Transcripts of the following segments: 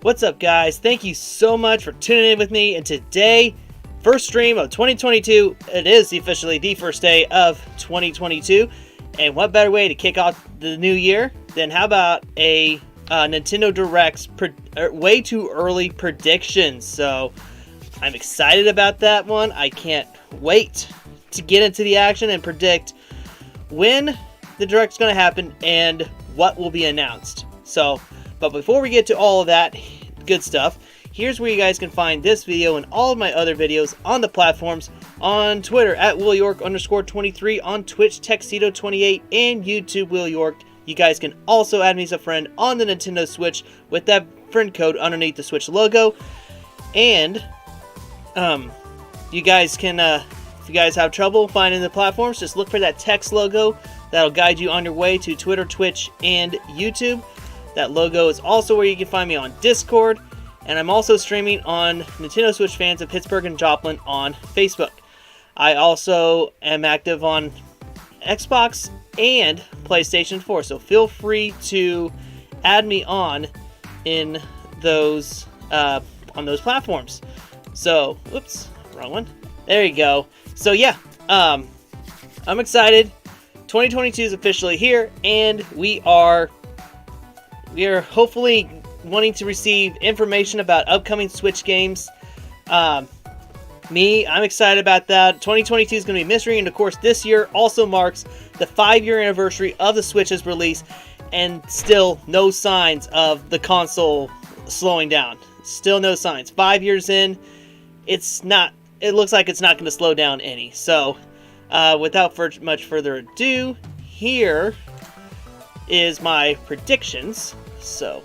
What's up, guys? Thank you so much for tuning in with me. And today, first stream of 2022. It is officially the first day of 2022. And what better way to kick off the new year than how about a Nintendo Direct's way too early predictions? So I'm excited about that one. I can't wait to get into the action and predict when the Direct's going to happen and what will be announced. But before we get to all of that good stuff, here's where you guys can find this video and all of my other videos on the platforms: on Twitter at WillYork_23, on Twitch Tuxedo28, and YouTube Will York. You guys can also add me as a friend on the Nintendo Switch with that friend code underneath the Switch logo. And you guys can, if you guys have trouble finding the platforms, just look for that text logo. That'll guide you on your way to Twitter, Twitch, and YouTube. That logo is also where you can find me on Discord, and I'm also streaming on Nintendo Switch Fans of Pittsburgh and Joplin on Facebook. I also am active on Xbox and PlayStation 4, so feel free to add me on in those on those platforms. So, whoops, wrong one. There you go. So yeah, I'm excited. 2022 is officially here, and we are hopefully wanting to receive information about upcoming Switch games. I'm excited about that. 2022 is going to be mystery, and of course this year also marks the 5-year anniversary of the Switch's release, and still no signs of the console slowing down. Still no signs. 5 years in, it looks like it's not going to slow down any. So without much further ado, here is my predictions. So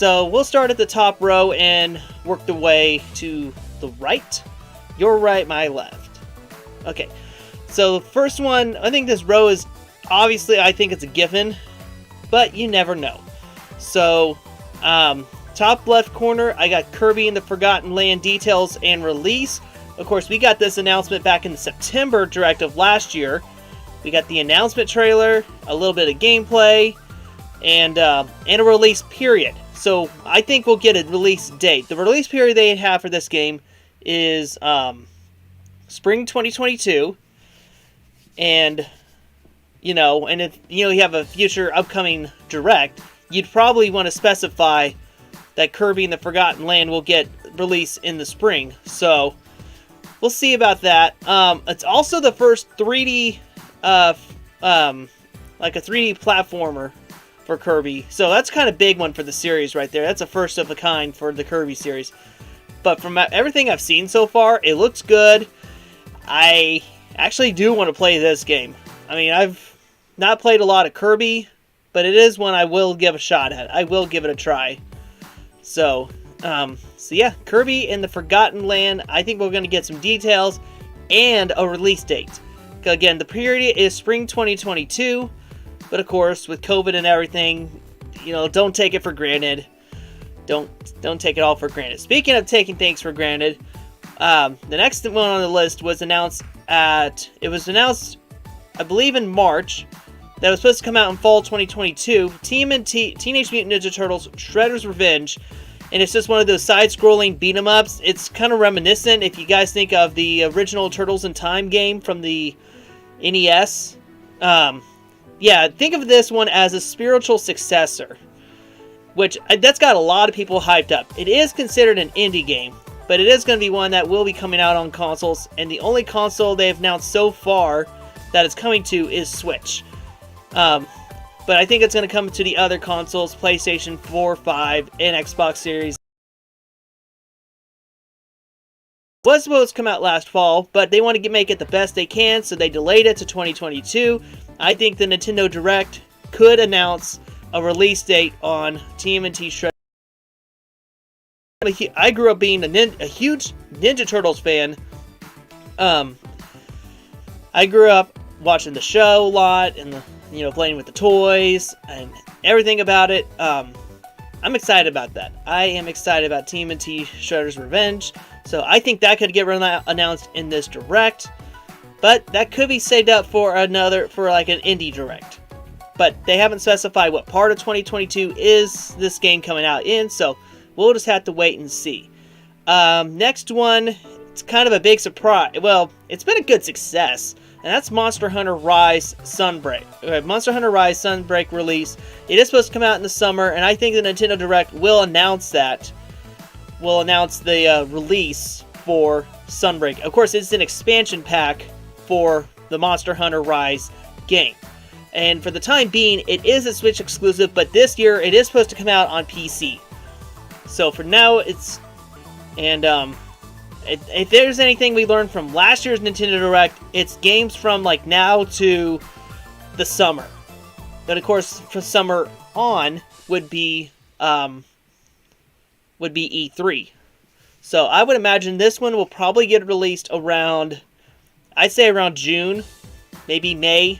we'll start at the top row and work the way to the right. Your right, my left. Okay, so the first one, I think this row is obviously, I think it's a given, but you never know. So top left corner, I got Kirby and the Forgotten Land details and release. Of course, we got this announcement back in the September Direct of last year. We got the announcement trailer, a little bit of gameplay, and a release period. So I think we'll get a release date. The release period they have for this game is spring 2022, and if you have a future upcoming Direct, you'd probably want to specify that Kirby and the Forgotten Land will get released in the spring. So we'll see about that. It's also the first 3D, like a 3D platformer for Kirby. So that's kind of big one for the series right there. That's a first of a kind for the Kirby series. But from everything I've seen so far, it looks good. I actually do want to play this game. I mean, I've not played a lot of Kirby, but it is one I will give a shot at. I will give it a try. So yeah, Kirby and the Forgotten Land, I think we're going to get some details and a release date. Again, the period is spring 2022, but of course, with COVID and everything, don't take it for granted. Don't take it all for granted. Speaking of taking things for granted, the next one on the list was announced, I believe in March, that was supposed to come out in fall 2022, Teenage Mutant Ninja Turtles Shredder's Revenge. And it's just one of those side-scrolling beat-em-ups. It's kind of reminiscent, if you guys think of the original Turtles in Time game from the NES. Yeah, think of this one as a spiritual successor, which that's got a lot of people hyped up. It is considered an indie game, but it is going to be one that will be coming out on consoles, and the only console they've announced so far that it's coming to is Switch. But I think it's going to come to the other consoles, PlayStation 4, 5, and Xbox Series. It was supposed to come out last fall, but they want to make it the best they can, so they delayed it to 2022. I think the Nintendo Direct could announce a release date on TMNT Shredder. I grew up being a huge Ninja Turtles fan. I grew up watching the show a lot, and playing with the toys and everything about it. I'm excited about that. I am excited about TMNT Shredder's Revenge. So I think that could get announced in this Direct. But that could be saved up for like an indie Direct. but they haven't specified what part of 2022 is this game coming out in, so we'll just have to wait and see. Next one, it's kind of a big surprise. Well, it's been a good success, and that's Monster Hunter Rise Sunbreak. Monster Hunter Rise Sunbreak release. It is supposed to come out in the summer, and I think the Nintendo Direct will announce that. Will announce the release for Sunbreak. Of course, it's an expansion pack for the Monster Hunter Rise game. And for the time being, it is a Switch exclusive, but this year it is supposed to come out on PC. So for now, it's... And, if there's anything we learned from last year's Nintendo Direct, it's games from, like, now to the summer. But, of course, for summer on would be E3. So I would imagine this one will probably get released around, I'd say around June, maybe May.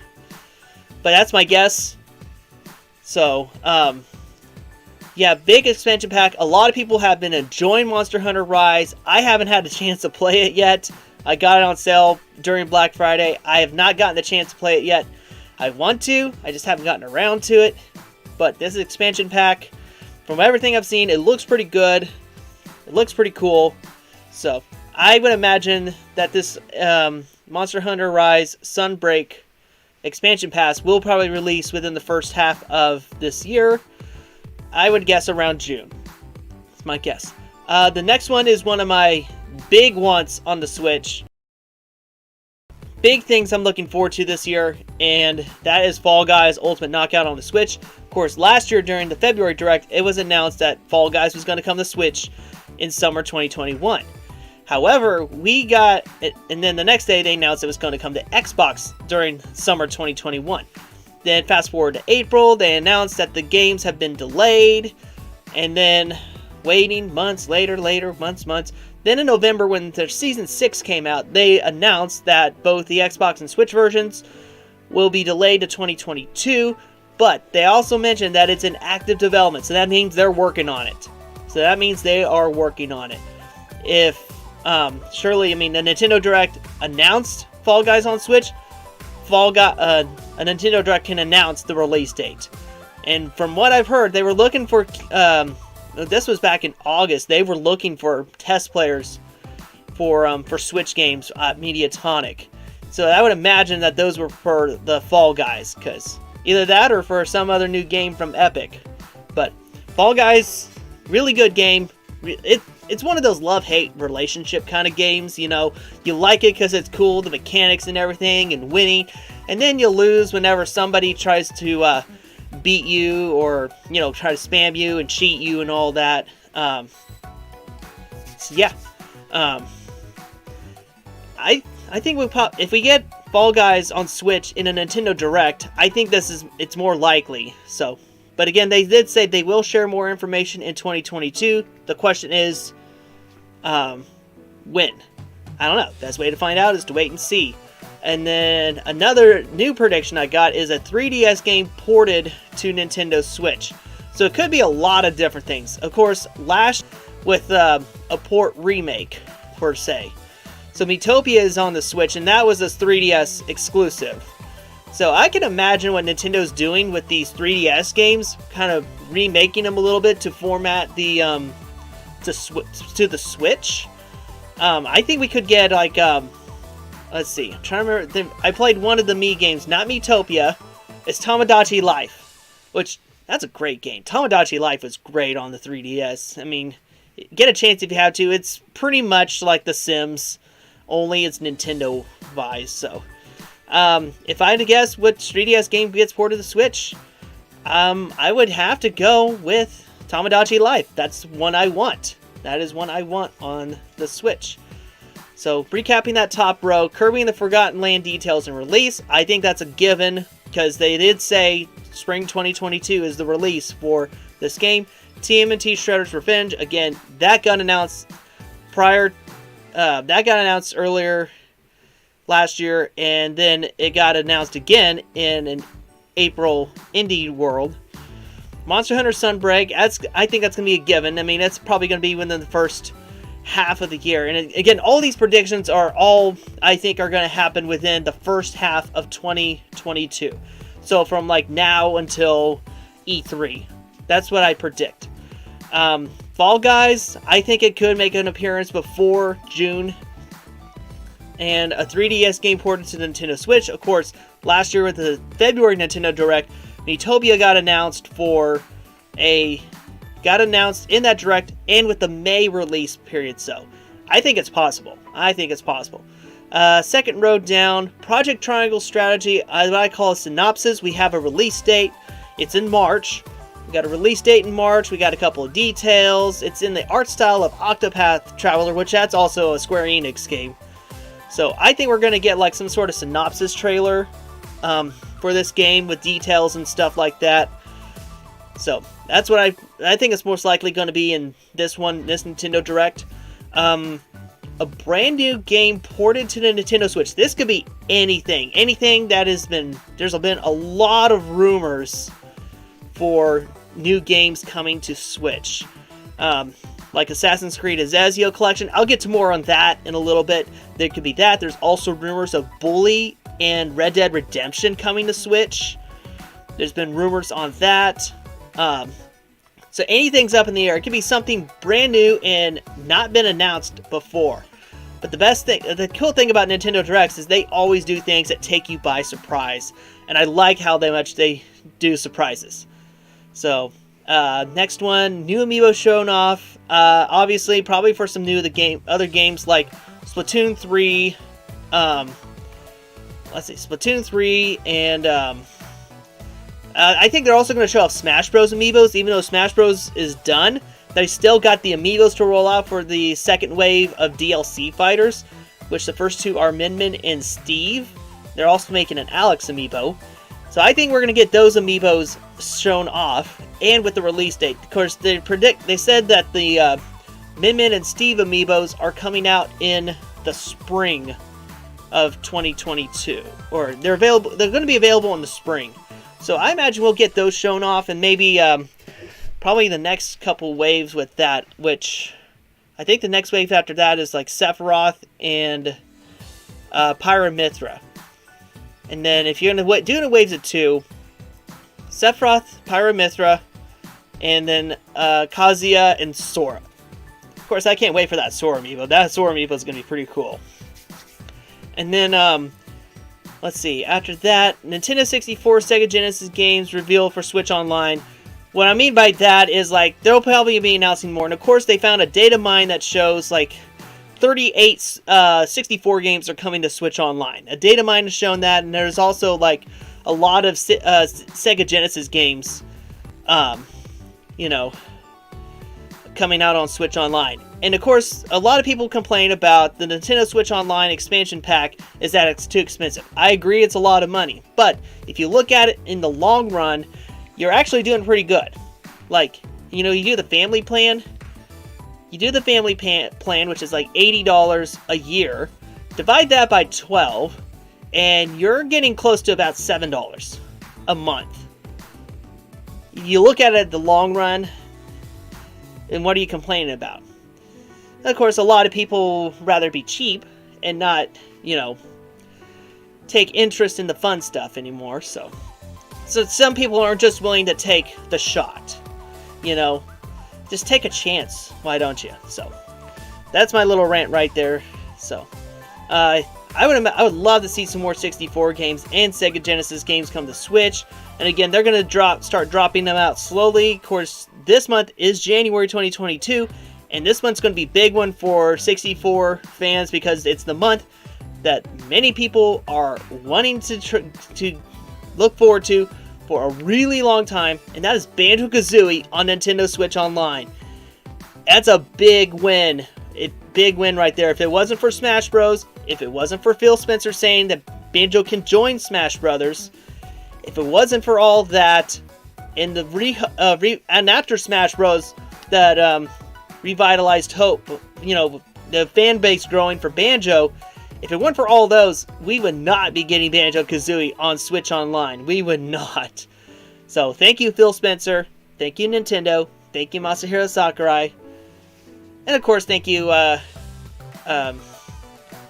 But that's my guess. So, yeah, big expansion pack. A lot of people have been enjoying Monster Hunter Rise. I haven't had the chance to play it yet. I got it on sale during Black Friday. I have not gotten the chance to play it yet. I want to. I just haven't gotten around to it. But this is expansion pack. From everything I've seen, it looks pretty good. It looks pretty cool. So, I would imagine that this Monster Hunter Rise Sunbreak expansion pass will probably release within the first half of this year. I would guess around June. That's my guess. The next one is one of my big wants on the Switch. Big things I'm looking forward to this year, and that is Fall Guys Ultimate Knockout on the Switch. Of course, last year during the February Direct, it was announced that Fall Guys was going to come to Switch in summer 2021. However, we got it, and then the next day they announced it was going to come to Xbox during summer 2021. Then fast forward to April, they announced that the games have been delayed, and then waiting months later, months. Then in November, when their Season 6 came out, they announced that both the Xbox and Switch versions will be delayed to 2022, but they also mentioned that it's in active development, so that means they're working on it. So that means they are working on it. If surely, I mean, the Nintendo Direct announced Fall Guys on Switch. A Nintendo Direct can announce the release date. And from what I've heard, they were looking for, this was back in August, they were looking for test players for Switch games at Mediatonic. So I would imagine that those were for the Fall Guys, because either that or for some other new game from Epic. But Fall Guys, really good game. It's one of those love-hate relationship kind of games, you know. You like it because it's cool, the mechanics and everything, and winning. And then you lose whenever somebody tries to beat you or, you know, try to spam you and cheat you and all that. So yeah. I think if we get Fall Guys on Switch in a Nintendo Direct, I think it's more likely. So... But again, they did say they will share more information in 2022. The question is, when? I don't know. Best way to find out is to wait and see. And then another new prediction I got is a 3DS game ported to Nintendo Switch. So it could be a lot of different things. Of course, last with a port remake, per se. So Miitopia is on the Switch, and that was a 3DS exclusive. So I can imagine what Nintendo's doing with these 3DS games, kind of remaking them a little bit to format the to the Switch. I think we could get like let's see. I'm trying to remember. I played one of the Mii games, not Miitopia. It's Tomodachi Life, which that's a great game. Tomodachi Life was great on the 3DS. I mean, get a chance if you have to. It's pretty much like The Sims, only it's Nintendo-wise. So. If I had to guess which 3DS game gets ported to the Switch, I would have to go with Tomodachi Life. That's one I want. That is one I want on the Switch. So, recapping that top row, Kirby and the Forgotten Land details and release. I think that's a given, because they did say spring 2022 is the release for this game. TMNT Shredder's Revenge, again, that got announced earlier last year, and then it got announced again in an April Indie World. Monster Hunter Sunbreak, I think that's going to be a given. I mean, that's probably going to be within the first half of the year. And again, all these predictions I think are going to happen within the first half of 2022. So from like now until E3. That's what I predict. Fall Guys, I think it could make an appearance before June. And a 3DS game ported to the Nintendo Switch. Of course, last year with the February Nintendo Direct, Miitopia got announced in that Direct and with the May release period. So I think it's possible. Second road down, Project Triangle Strategy, what I call a synopsis. We have a release date. It's in March. We got a release date in March. We got a couple of details. It's in the art style of Octopath Traveler, which that's also a Square Enix game. So I think we're going to get like some sort of synopsis trailer for this game with details and stuff like that. So that's what I think it's most likely going to be in this Nintendo Direct. A brand new game ported to the Nintendo Switch. This could be anything that there's been a lot of rumors for new games coming to Switch. Like Assassin's Creed Ezio Collection. I'll get to more on that in a little bit. There could be that. There's also rumors of Bully and Red Dead Redemption coming to Switch. There's been rumors on that. So anything's up in the air. It could be something brand new and not been announced before. But the cool thing about Nintendo Directs is they always do things that take you by surprise. And I like how much they do surprises. So, next one, new amiibo shown off. Obviously, probably for some other games like Splatoon 3. Splatoon 3 and I think they're also going to show off Smash Bros. Amiibos, even though Smash Bros. Is done. They still got the amiibos to roll out for the second wave of DLC fighters, which the first two are Min Min and Steve. They're also making an Alex amiibo. So I think we're going to get those amiibos shown off, and with the release date. Of course, they said that the Min Min and Steve amiibos are coming out in the spring of 2022. Or they're going to be available in the spring. So I imagine we'll get those shown off, and maybe probably the next couple waves with that, which I think the next wave after that is like Sephiroth and Pyra/Mythra. And then if you're going to do the waves of 2, Sephiroth, Pyra/Mythra, and then Kazuya and Sora. Of course, I can't wait for that Sora amiibo. That Sora amiibo is going to be pretty cool. And then let's see, after that, Nintendo 64, Sega Genesis games revealed for Switch Online. What I mean by that is, like, they'll probably be announcing more. And, of course, they found a data mine that shows, like, 38 64 games are coming to Switch Online. A data mine has shown that, and there's also, like, a lot of Sega Genesis games, coming out on Switch Online. And, of course, a lot of people complain about the Nintendo Switch Online expansion pack is that it's too expensive. I agree it's a lot of money. But if you look at it in the long run, you're actually doing pretty good. Like, you do the family plan. You do the family plan, which is like $80 a year. Divide that by 12, and you're getting close to about $7 a month. You look at it in the long run, and what are you complaining about? Of course, a lot of people rather be cheap and not, take interest in the fun stuff anymore, so some people are just willing to take the shot, just take a chance, why don't you? So that's my little rant right there. So I would love to see some more 64 games and Sega Genesis games come to Switch. And again, they're going to start dropping them out slowly. Of course, this month is January 2022, and this month's going to be a big one for 64 fans because it's the month that many people are wanting to look forward to for a really long time, and that is Banjo-Kazooie on Nintendo Switch Online. That's a big win. Big win right there. If it wasn't for Smash Bros., if it wasn't for Phil Spencer saying that Banjo can join Smash Brothers, if it wasn't for all that, and and after Smash Bros. That revitalized hope, the fan base growing for Banjo. If it weren't for all those, we would not be getting Banjo-Kazooie on Switch Online. We would not. So, thank you, Phil Spencer. Thank you, Nintendo. Thank you, Masahiro Sakurai. And, of course, thank you, Grant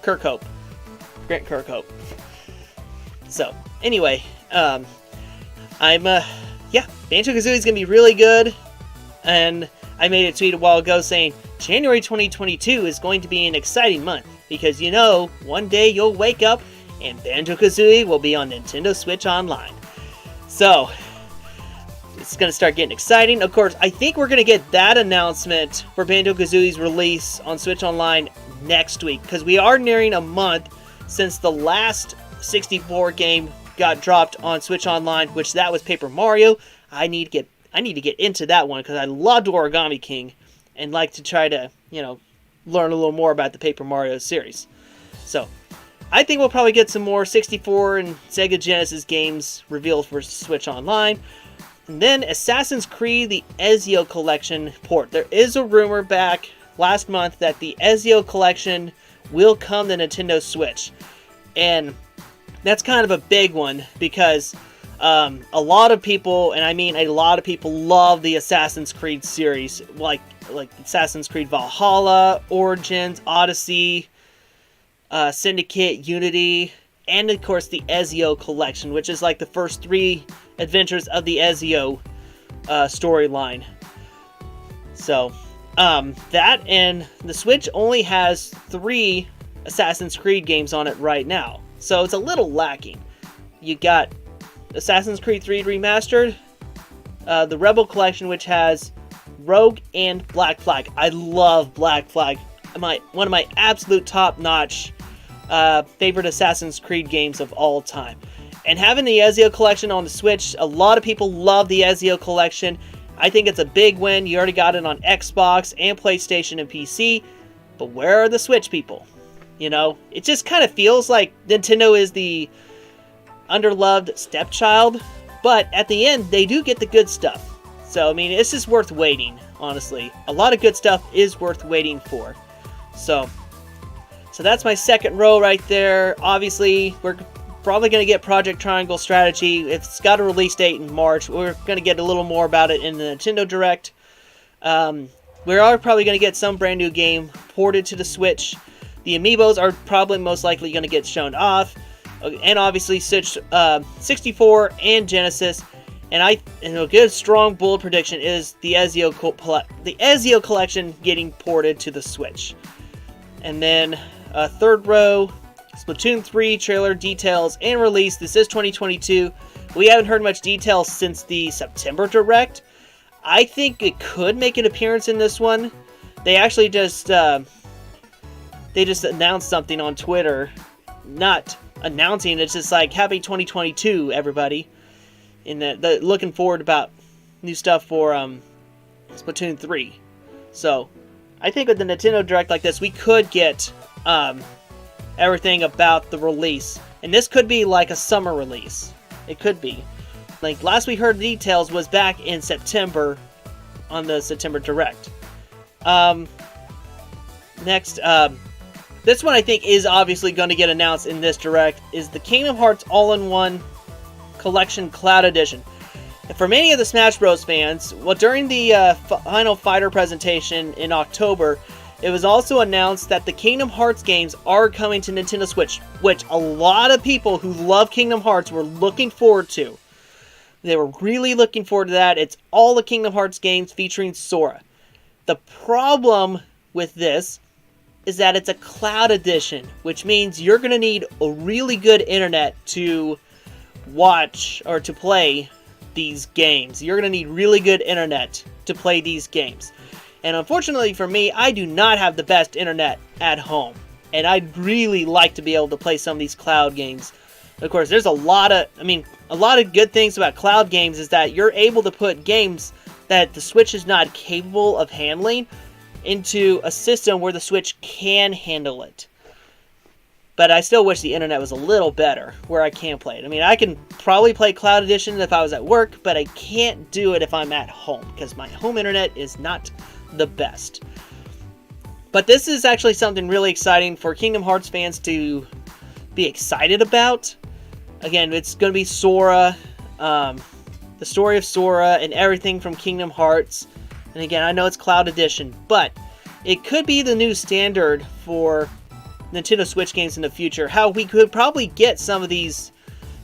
Kirkhope. So, anyway, Yeah, Banjo-Kazooie is going to be really good. And I made a tweet a while ago saying January 2022 is going to be an exciting month because one day you'll wake up and Banjo-Kazooie will be on Nintendo Switch Online. So, it's going to start getting exciting. Of course, I think we're going to get that announcement for Banjo-Kazooie's release on Switch Online next week because we are nearing a month since the last 64 game got dropped on Switch Online, which that was Paper Mario. I need to get into that one because I loved Origami King and like to try to, learn a little more about the Paper Mario series. So, I think we'll probably get some more 64 and Sega Genesis games revealed for Switch Online. And then Assassin's Creed the Ezio Collection port. There is a rumor back last month that the Ezio Collection will come to Nintendo Switch. And that's kind of a big one because a lot of people, and I mean a lot of people, love the Assassin's Creed series, like Assassin's Creed Valhalla, Origins, Odyssey, Syndicate, Unity, and of course the Ezio Collection, which is like the first 3 adventures of the Ezio storyline. So, that and the Switch only has 3 Assassin's Creed games on it right now. So it's a little lacking. You got Assassin's Creed 3 Remastered, the Rebel Collection, which has Rogue and Black Flag. I love Black Flag. One of my absolute top-notch favorite Assassin's Creed games of all time. And having the Ezio Collection on the Switch, a lot of people love the Ezio Collection. I think it's a big win. You already got it on Xbox and PlayStation and PC. But where are the Switch people? It just kind of feels like Nintendo is the underloved stepchild. But at the end, they do get the good stuff. So, it's just worth waiting, honestly. A lot of good stuff is worth waiting for. So that's my second row right there. Obviously, we're probably going to get Project Triangle Strategy. It's got a release date in March. We're going to get a little more about it in the Nintendo Direct. We are probably going to get some brand new game ported to the Switch. The Amiibos are probably most likely going to get shown off. And obviously, Switch 64 and Genesis. And a good, strong, bold prediction is the Ezio Collection getting ported to the Switch. And then, third row, Splatoon 3 trailer details and release. This is 2022. We haven't heard much details since the September Direct. I think it could make an appearance in this one. They actually just announced something on Twitter. Not announcing, it's just like, happy 2022, everybody. In the looking forward about new stuff for Splatoon 3. So, I think with the Nintendo Direct like this, we could get everything about the release. And this could be like a summer release. It could be. Like, last we heard details was back in September on the September Direct. Next, this one I think is obviously going to get announced in this Direct, is the Kingdom Hearts All-in-One Collection Cloud Edition. And for many of the Smash Bros. Fans, during the Final Fighter presentation in October, it was also announced that the Kingdom Hearts games are coming to Nintendo Switch, which a lot of people who love Kingdom Hearts were looking forward to. They were really looking forward to that. It's all the Kingdom Hearts games featuring Sora. The problem with this is that it's a cloud edition, which means you're going to need a really good internet to watch or to play these games. You're going to need really good internet to play these games. And unfortunately for me, I do not have the best internet at home. And I'd really like to be able to play some of these cloud games. Of course, there's a lot of good things about cloud games is that you're able to put games that the Switch is not capable of handling into a system where the Switch can handle it. But I still wish the internet was a little better where I can play it. I can probably play Cloud Edition if I was at work, but I can't do it if I'm at home because my home internet is not the best. But this is actually something really exciting for Kingdom Hearts fans to be excited about. Again, it's going to be Sora, the story of Sora, and everything from Kingdom Hearts. And again, I know it's Cloud Edition, but it could be the new standard for Nintendo Switch games in the future. How we could probably get some of these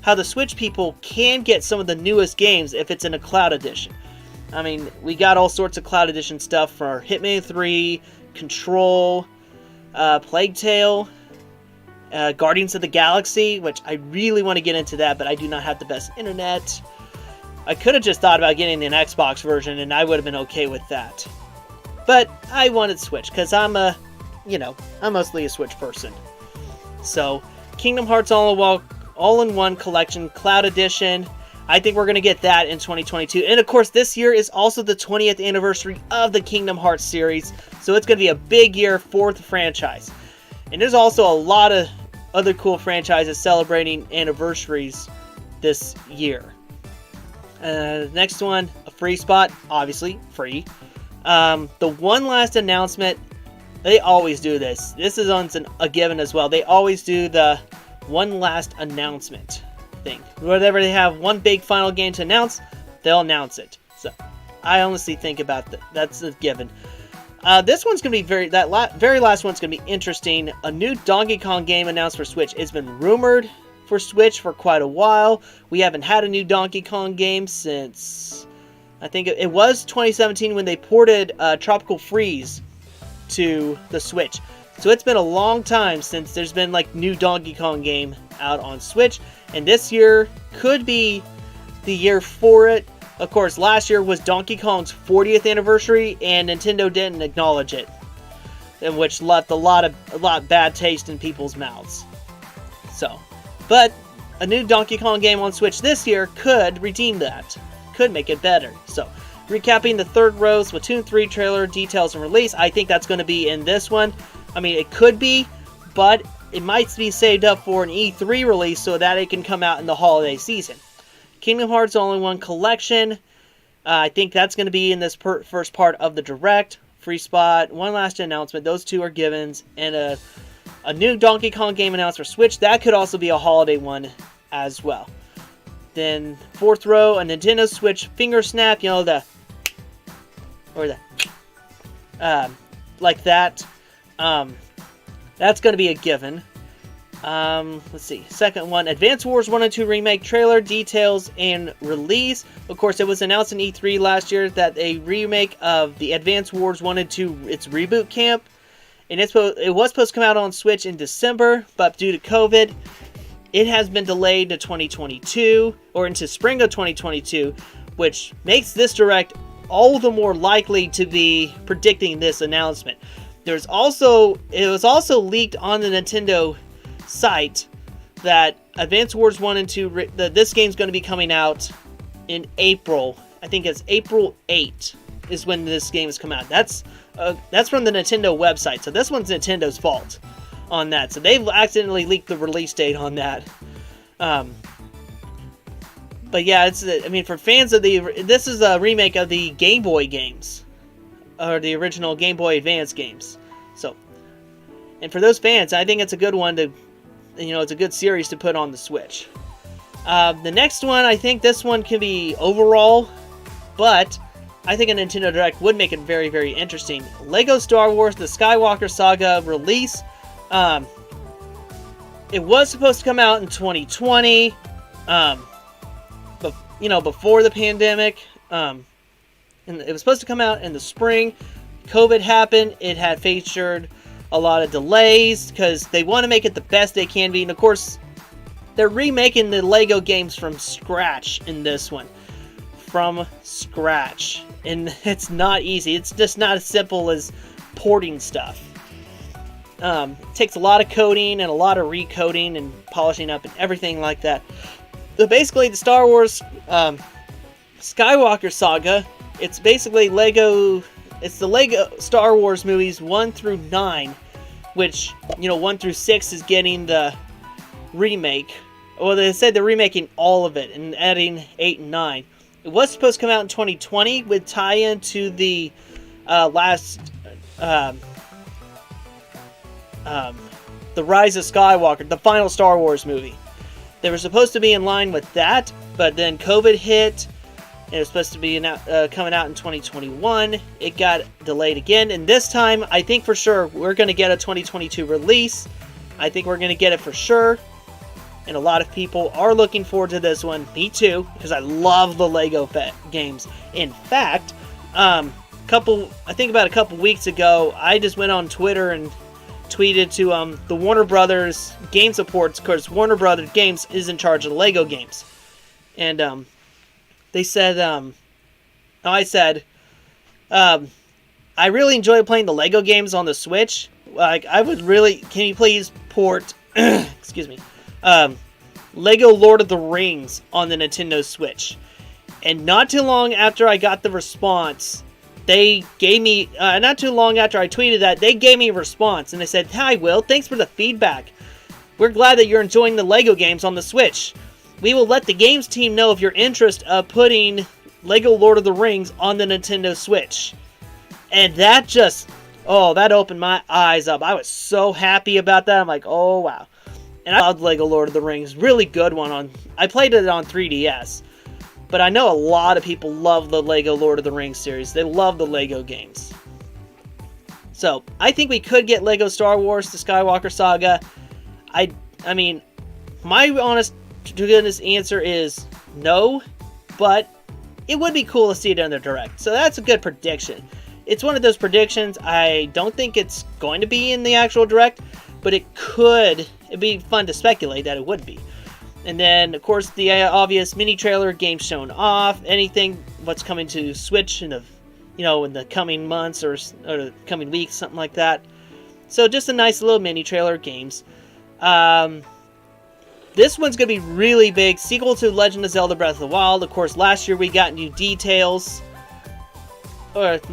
how the Switch people can get some of the newest games if it's in a cloud edition. I mean, we got all sorts of cloud edition stuff for Hitman 3, Control, Plague Tale, Guardians of the Galaxy, which I really want to get into that, but I do not have the best internet. I could have just thought about getting an Xbox version, and I would have been okay with that. But I wanted Switch, because I'm mostly a Switch person. So, Kingdom Hearts All-in-One Collection Cloud Edition. I think we're going to get that in 2022. And of course, this year is also the 20th anniversary of the Kingdom Hearts series. So it's going to be a big year for the franchise. And there's also a lot of other cool franchises celebrating anniversaries this year. Next one, a free spot. Obviously, free. The one last announcement. They always do this. This is on a given as well. They always do the one last announcement thing. Whenever they have one big final game to announce, they'll announce it. So, I honestly think about that. That's a given. This one's going to be very last one's going to be interesting. A new Donkey Kong game announced for Switch. It's been rumored for Switch for quite a while. We haven't had a new Donkey Kong game since, I think it was 2017 when they ported Tropical Freeze to the Switch. So it's been a long time since there's been like new Donkey Kong game out on Switch, and this year could be the year for it. Of course, last year was Donkey Kong's 40th anniversary, and Nintendo didn't acknowledge it, and which left a lot bad taste in people's mouths. So, but a new Donkey Kong game on Switch this year could redeem that, could make it better. So, recapping the Third Row Splatoon 3 trailer details and release, I think that's going to be in this one. I mean, it could be, but it might be saved up for an E3 release so that it can come out in the holiday season. Kingdom Hearts All-in-One Collection, I think that's going to be in this first part of the Direct. Free spot, one last announcement, those two are givens, and a new Donkey Kong game announced for Switch. That could also be a holiday one as well. Then, fourth row, a Nintendo Switch finger snap, like that. That's going to be a given. Let's see. Second one, Advance Wars 1 and 2 Remake trailer, details, and release. Of course, it was announced in E3 last year that a remake of the Advance Wars 1 and 2, its reboot camp, and it was supposed to come out on Switch in December, but due to COVID, it has been delayed to 2022, or into spring of 2022, which makes this Direct all the more likely to be predicting this announcement. It was also leaked on the Nintendo site that Advance Wars 1 and 2, this game's going to be coming out in April. I think it's April 8 is when this game has come out. That's from the Nintendo website, so this one's Nintendo's fault on that. So they've accidentally leaked the release date on that. But yeah, for fans of this is a remake of the Game Boy games, or the original Game Boy Advance games. So, and for those fans, I think it's a good one to, it's a good series to put on the Switch. The next one, I think this one can be overall, but I think a Nintendo Direct would make it very, very interesting. Lego Star Wars: The Skywalker Saga release. It was supposed to come out in 2020, but before the pandemic. And it was supposed to come out in the spring. COVID happened. It had featured a lot of delays because they want to make it the best they can be. And of course, they're remaking the Lego games from scratch in this one. From scratch. And it's not easy. It's just not as simple as porting stuff. It takes a lot of coding and a lot of recoding and polishing up and everything like that. So basically, the Star Wars Skywalker Saga, it's basically it's the Lego Star Wars movies 1 through 9, which, 1 through 6 is getting the remake. Well, they said they're remaking all of it and adding 8 and 9. It was supposed to come out in 2020 with tie-in to the The Rise of Skywalker, the final Star Wars movie. They were supposed to be in line with that, but then COVID hit. It was supposed to be coming out in 2021. It got delayed again, and this time, I think for sure, we're going to get a 2022 release. I think we're going to get it for sure. and a lot of people are looking forward to this one. Me too, because I love the Lego games. In fact, I think about a couple weeks ago, I just went on Twitter and tweeted to the Warner Brothers game supports, because Warner Brothers Games is in charge of the Lego games. And they said, I said, I really enjoy playing the Lego games on the Switch. Like, can you please port, excuse me, Lego Lord of the Rings on the Nintendo Switch? And not too long after I got the response, they gave me, not too long after I tweeted that, they gave me a response, and they said, "Hi Will, thanks for the feedback. We're glad that you're enjoying the Lego games on the Switch. We will let the games team know of your interest of putting Lego Lord of the Rings on the Nintendo Switch." And that just, that opened my eyes up. I was so happy about that. I'm like, oh wow. And I loved Lego Lord of the Rings. Really good one. I played it on 3DS. But I know a lot of people love the Lego Lord of the Rings series. They love the Lego games. So, I think we could get Lego Star Wars: The Skywalker Saga. I mean, my honest to goodness answer is no, but it would be cool to see it in the Direct. So that's a good prediction. It's one of those predictions. I don't think it's going to be in the actual Direct, but it'd be fun to speculate that it would be. And then, of course, the obvious mini trailer, games shown off, anything what's coming to Switch in the coming months or the coming weeks, something like that. So just a nice little mini trailer games. This one's going to be really big. Sequel to Legend of Zelda Breath of the Wild. Of course, last year we got new details.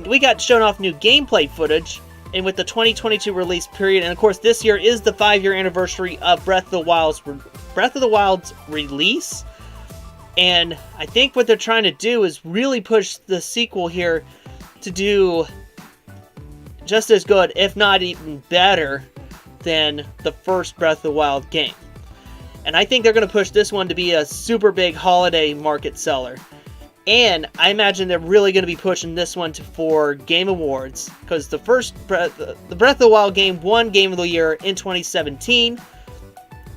We got shown off new gameplay footage. And with the 2022 release period, and of course this year is the 5-year anniversary of Breath of the Wild's release. And I think what they're trying to do is really push the sequel here to do just as good, if not even better, than the first Breath of the Wild game. And I think they're going to push this one to be a super big holiday market seller. And I imagine they're really going to be pushing this one for Game Awards, because the Breath of the Wild game won Game of the Year in 2017.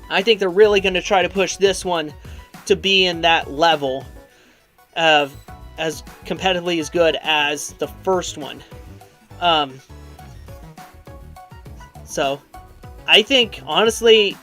I think they're really going to try to push this one to be in that level of as competitively as good as the first one. So I think, honestly,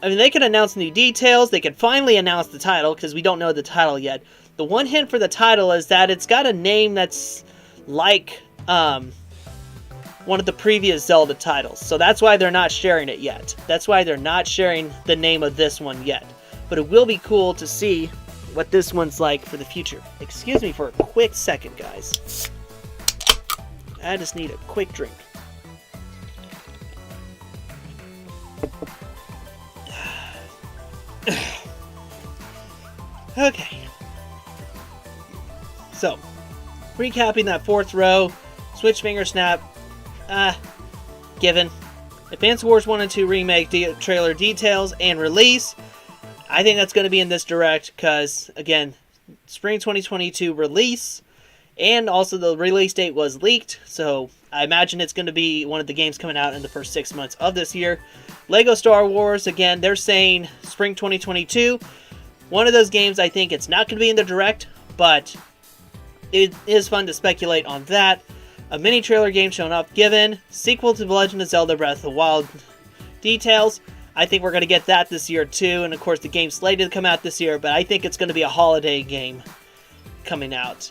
they could announce new details. They could finally announce the title, because we don't know the title yet. The one hint for the title is that it's got a name that's like one of the previous Zelda titles. So that's why they're not sharing it yet. That's why they're not sharing the name of this one yet. But it will be cool to see what this one's like for the future. Excuse me for a quick second, guys. I just need a quick drink. Okay. So, recapping that fourth row, Switch Finger Snap, given. Advance Wars 1 and 2 Remake trailer details and release. I think that's going to be in this Direct because, again, Spring 2022 release, and also the release date was leaked, so I imagine it's going to be one of the games coming out in the first 6 months of this year. Lego Star Wars, again, they're saying Spring 2022. One of those games, I think it's not going to be in the Direct, but it is fun to speculate on that. A mini trailer game shown up, given. Sequel to The Legend of Zelda Breath of the Wild details. I think we're going to get that this year too, and of course the game's slated to come out this year, but I think it's going to be a holiday game coming out.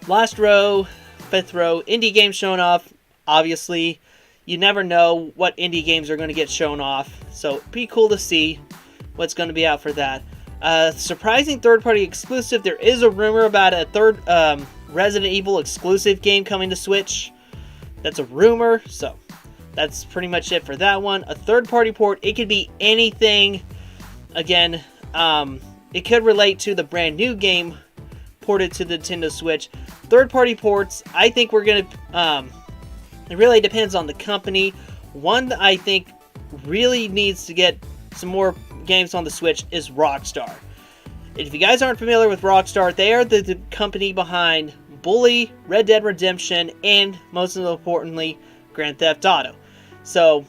Last row, fifth row, indie games shown off. Obviously, you never know what indie games are going to get shown off, so it'd be cool to see what's going to be out for that. Surprising third-party exclusive. There is a rumor about a third Resident Evil exclusive game coming to Switch. That's a rumor, so that's pretty much it for that one. A third-party port. It could be anything. Again, it could relate to the brand new game ported to the Nintendo Switch. Third-party ports, I think we're going to... it really depends on the company. One that I think really needs to get some more games on the Switch is Rockstar. If you guys aren't familiar with Rockstar, they are the company behind Bully, Red Dead Redemption, and most importantly, Grand Theft Auto. So,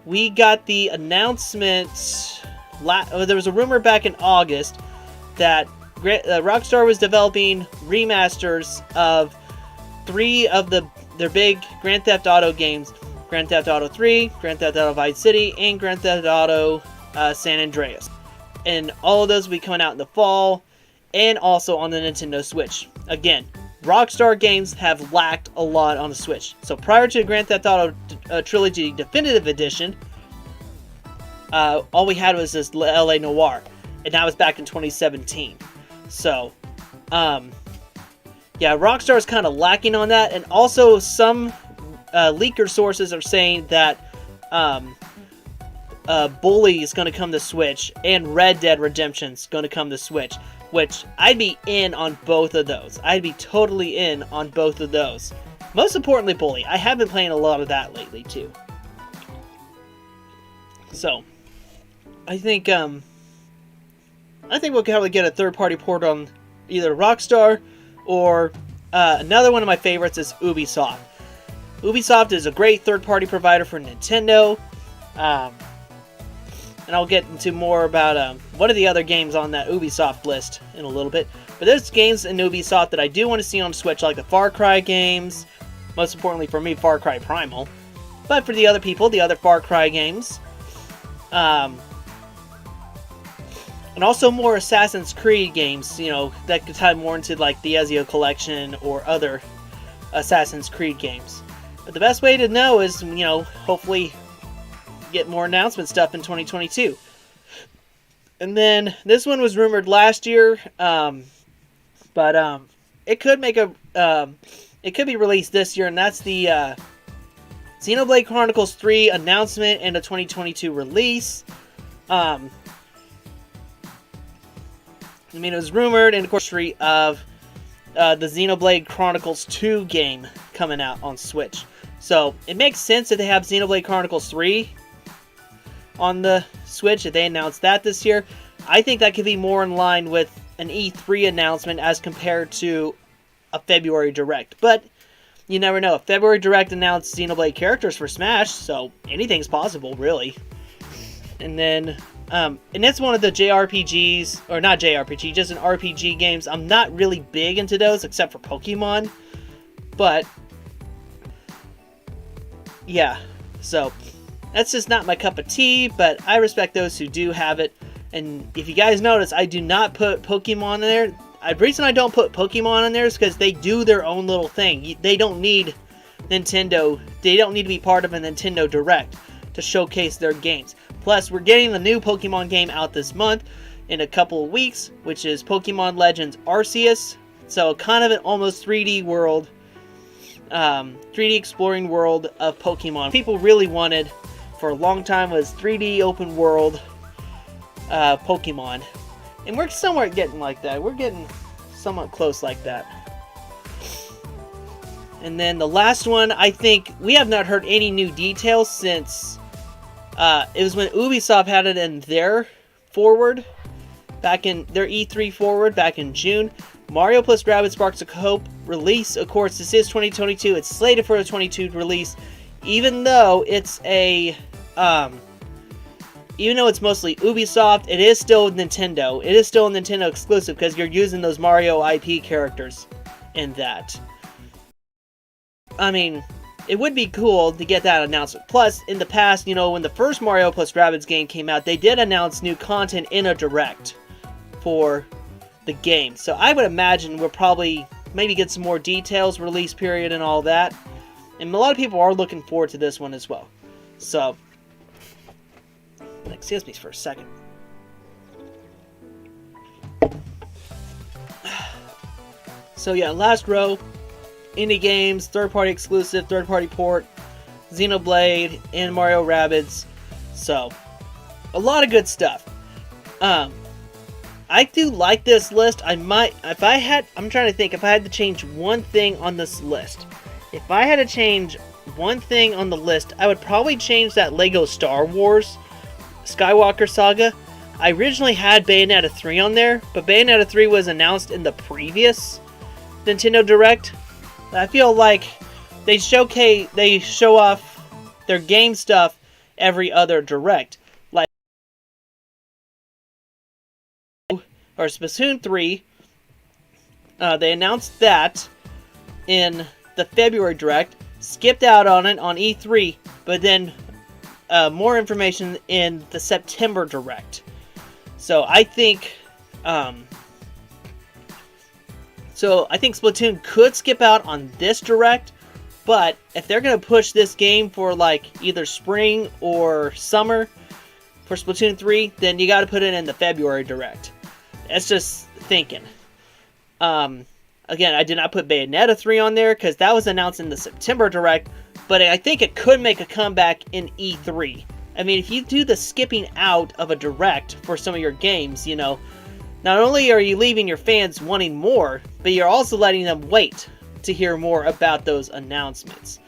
we got the announcement. There was a rumor back in August that Rockstar was developing remasters of 3 of their big Grand Theft Auto games: Grand Theft Auto 3, Grand Theft Auto Vice City, and Grand Theft Auto San Andreas. And all of those will be coming out in the fall, and also on the Nintendo Switch. Again, Rockstar games have lacked a lot on the Switch. So prior to Grand Theft Auto Trilogy Definitive Edition, all we had was this LA Noire, and that was back in 2017. So, yeah, Rockstar is kind of lacking on that, and also some leaker sources are saying that Bully is going to come to Switch, and Red Dead Redemption is going to come to Switch, which I'd be in on both of those. I'd be totally in on both of those. Most importantly, Bully. I have been playing a lot of that lately, too. So, I think we'll probably get a third-party port on either Rockstar or another one of my favorites is Ubisoft. Ubisoft is a great third-party provider for Nintendo. And I'll get into more about one of the other games on that Ubisoft list in a little bit. But there's games in Ubisoft that I do want to see on Switch, like the Far Cry games. Most importantly for me, Far Cry Primal. But for the other people, the other Far Cry games. And also more Assassin's Creed games, you know, that could tie more into like the Ezio Collection or other Assassin's Creed games. But the best way to know is, you know, hopefully get more announcement stuff in 2022. And then this one was rumored last year, but it could make it could be released this year, and that's the Xenoblade Chronicles 3 announcement and a 2022 release. I mean, it was rumored, and of course, of the Xenoblade Chronicles 2 game coming out on Switch. So it makes sense that they have Xenoblade Chronicles 3 on the Switch, if they announced that this year. I think that could be more in line with an E3 announcement as compared to a February Direct. But you never know. February Direct announced Xenoblade characters for Smash, so anything's possible, really. And then, and it's one of the JRPGs, or not JRPG, just an RPG games. I'm not really big into those, except for Pokemon. But, yeah, so that's just not my cup of tea, but I respect those who do have it. And if you guys notice, I do not put Pokemon in there. The reason I don't put Pokemon in there is because they do their own little thing. They don't need Nintendo. They don't need to be part of a Nintendo Direct to showcase their games. Plus, we're getting the new Pokemon game out this month in a couple of weeks, which is Pokemon Legends Arceus. So kind of an almost 3D world, 3D exploring world of Pokemon. People really wanted for a long time was 3D open world Pokemon. And we're somewhat getting like that. We're getting somewhat close like that. And then the last one, I think we have not heard any new details since it was when Ubisoft had it in their forward, back in their E3 forward back in June. Mario plus Rabbids Sparks of Hope release, of course, this is 2022. It's slated for a 2022 release, even though it's a even though it's mostly Ubisoft, it is still Nintendo. It is still a Nintendo exclusive because you're using those Mario IP characters in that. I mean, it would be cool to get that announcement. Plus, in the past, you know, when the first Mario plus Rabbids game came out, they did announce new content in a Direct for the game. So I would imagine we'll probably maybe get some more details, release period and all that. And a lot of people are looking forward to this one as well. So, excuse me for a second. So yeah, last row, indie games, third-party exclusive, third-party port, Xenoblade, and Mario Rabbids. So, a lot of good stuff. I do like this list. I'm trying to think if I had to change one thing on this list. If I had to change one thing on the list, I would probably change that Lego Star Wars Skywalker Saga. I originally had Bayonetta 3 on there, but Bayonetta 3 was announced in the previous Nintendo Direct. I feel like they show off their game stuff every other direct. Like, or Splatoon 3, they announced that in the February direct, skipped out on it on E3, but then more information in the September direct. So I think Splatoon could skip out on this direct, but if they're going to push this game for like either spring or summer for Splatoon 3, then you got to put it in the February direct. That's just thinking. Again, I did not put Bayonetta 3 on there because that was announced in the September direct, but I think it could make a comeback in E3. I mean, if you do the skipping out of a direct for some of your games, you know, not only are you leaving your fans wanting more, but you're also letting them wait to hear more about those announcements.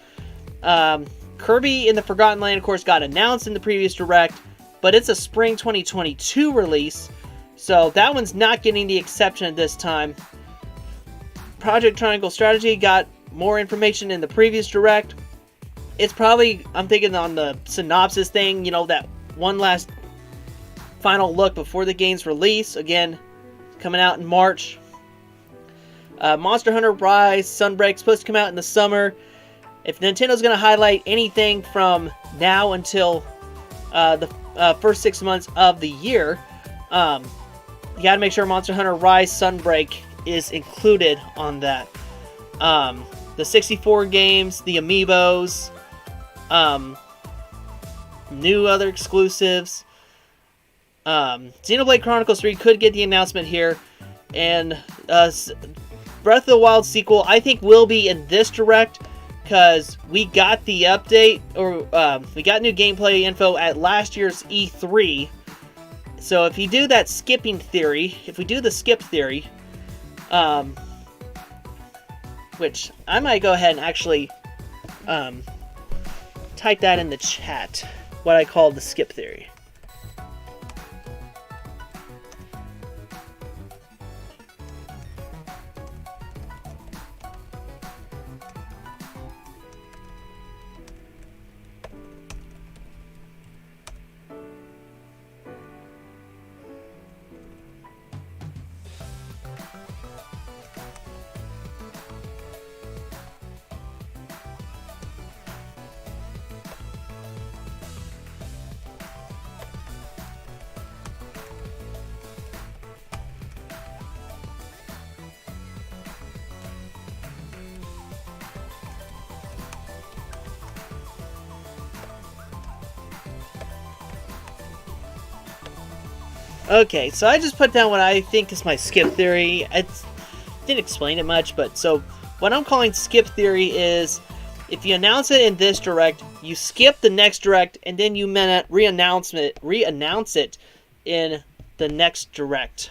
Kirby in the Forgotten Land, of course, got announced in the previous direct, but it's a spring 2022 release, so that one's not getting the exception this time. Project Triangle Strategy got more information in the previous direct. It's probably, I'm thinking on the synopsis thing, you know, that one last final look before the game's release. Again, coming out in March. Monster Hunter Rise Sunbreak supposed to come out in the summer. If Nintendo's going to highlight anything from now until the first 6 months of the year, you got to make sure Monster Hunter Rise Sunbreak is included on that. The 64 games, the amiibos, new other exclusives. Xenoblade Chronicles 3 could get the announcement here, and Breath of the Wild sequel I think will be in this direct, because we got the update, or we got new gameplay info at last year's E3. So if you do that skipping theory, if we do the skip theory, which I might go ahead and actually type that in the chat, what I call the skip theory. Okay, so I just put down what I think is my skip theory. I didn't explain it much, but so what I'm calling skip theory is if you announce it in this direct, you skip the next direct, and then you re-announce it in the next direct.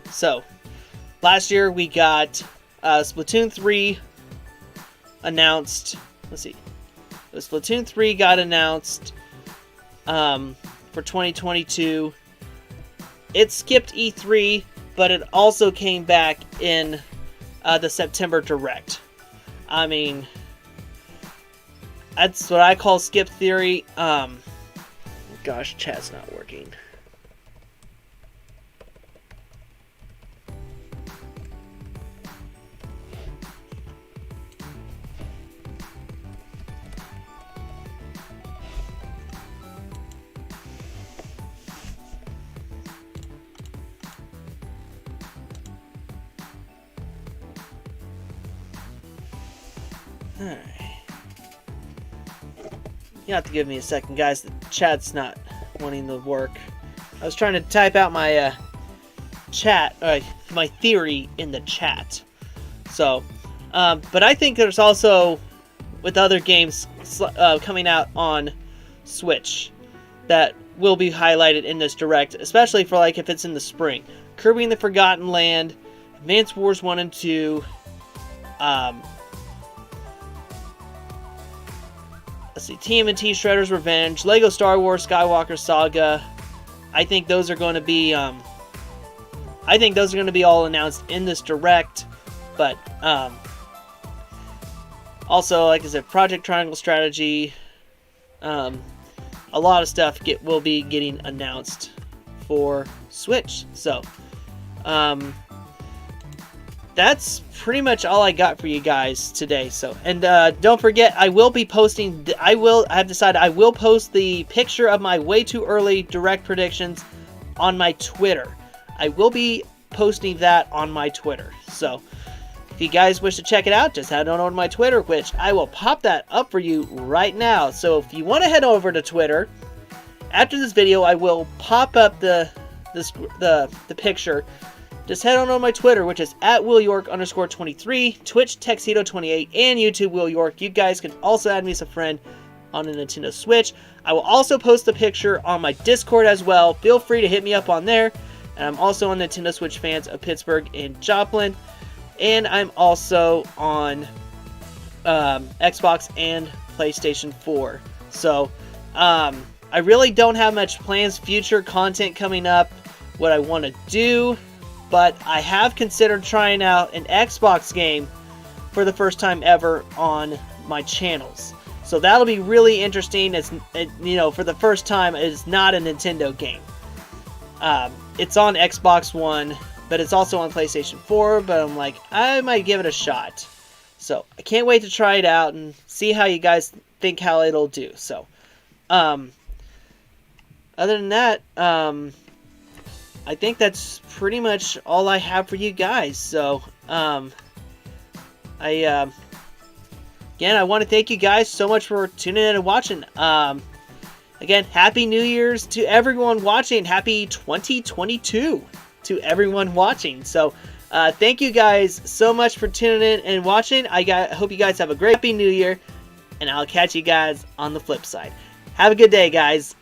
So last year we got Splatoon 3 announced. Let's see. Splatoon 3 got announced for 2022. It skipped E3, but it also came back in the September direct. I mean, that's what I call skip theory. Gosh, chat's not working. Alright. You have to give me a second, guys. The chat's not wanting to work. I was trying to type out my my theory in the chat. So, but I think there's also, with other games coming out on Switch, that will be highlighted in this direct, especially for like if it's in the spring. Kirby in the Forgotten Land, Advance Wars 1 and 2, let's see, TMNT Shredder's Revenge, Lego Star Wars Skywalker Saga. I think those are going to be all announced in this direct, but Also, like I said, Project Triangle Strategy. A lot of stuff will be getting announced for Switch. So, that's pretty much all I got for you guys today. So, and don't forget, I will be posting. I have decided I will post the picture of my way too early direct predictions on my Twitter. I will be posting that on my Twitter. So, if you guys wish to check it out, just head on over to my Twitter, which I will pop that up for you right now. So, if you want to head over to Twitter, after this video, I will pop up the picture. Just head on over to my Twitter, which is at WillYork_23, Twitch Tuxedo28, and YouTube Will York. You guys can also add me as a friend on the Nintendo Switch. I will also post the picture on my Discord as well. Feel free to hit me up on there. And I'm also on Nintendo Switch Fans of Pittsburgh and Joplin. And I'm also on Xbox and PlayStation 4. So, I really don't have much plans, future content coming up, what I want to do. But I have considered trying out an Xbox game for the first time ever on my channels. So that'll be really interesting. For the first time, it's not a Nintendo game. It's on Xbox One, but it's also on PlayStation 4. But I'm like, I might give it a shot. So I can't wait to try it out and see how you guys think how it'll do. So, other than that, I think that's pretty much all I have for you guys. So, again, I want to thank you guys so much for tuning in and watching. Again, Happy New Year's to everyone watching. Happy 2022 to everyone watching. So, thank you guys so much for tuning in and watching. I hope you guys have a great Happy New Year, and I'll catch you guys on the flip side. Have a good day, guys.